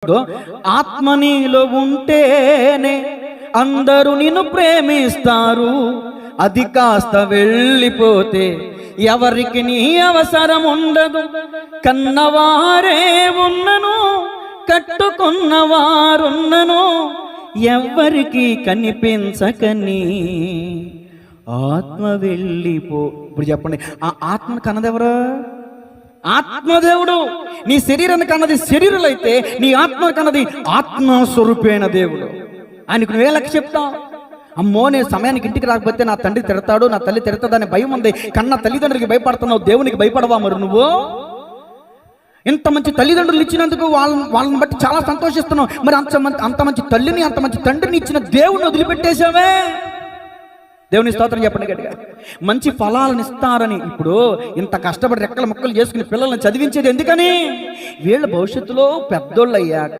దో ఆత్మ నీలో ఉంటేనే అందరూ నిన్ను ప్రేమిస్తారు, అది కాస్త వెళ్ళిపోతే ఎవరికి నీ అవసరం ఉండదు. కన్నవారే ఉన్నను కట్టుకున్నవారున్నను ఎవ్వరికి కనిపించకని ఆత్మ వెళ్ళిపో. ఇప్పుడు చెప్పండి, ఆ ఆత్మను కన్నదెవరు? ఆత్మదేవుడు. నీ శరీరాన్ని కన్నది శరీరులైతే నీ ఆత్మ కన్నది ఆత్మస్వరూపైన దేవుడు. ఆయనకు నువ్వే లెక్క చెప్తావు? అమ్మో, నేను సమయానికి ఇంటికి రాకపోతే నా తండ్రి తిడతాడు, నా తల్లి తిడతాడని భయం ఉంది. కన్న తల్లిదండ్రులకి భయపడుతున్నావు, దేవునికి భయపడవా మరి నువ్వు? ఇంత మంచి తల్లిదండ్రులు ఇచ్చినందుకు వాళ్ళని బట్టి చాలా సంతోషిస్తున్నావు. మరి అంత మంచి తల్లిని, అంత మంచి తండ్రిని ఇచ్చిన దేవుడిని వదిలిపెట్టేశావే. దేవుని స్తోత్రం చెప్పండి గట్టిగా. మంచి ఫలాలను ఇస్తారని ఇప్పుడు ఇంత కష్టపడి రెక్కల ముక్కలు చేసుకుని పిల్లల్ని చదివించేది ఎందుకని? వీళ్ళ భవిష్యత్తులో పెద్దోళ్ళు అయ్యాక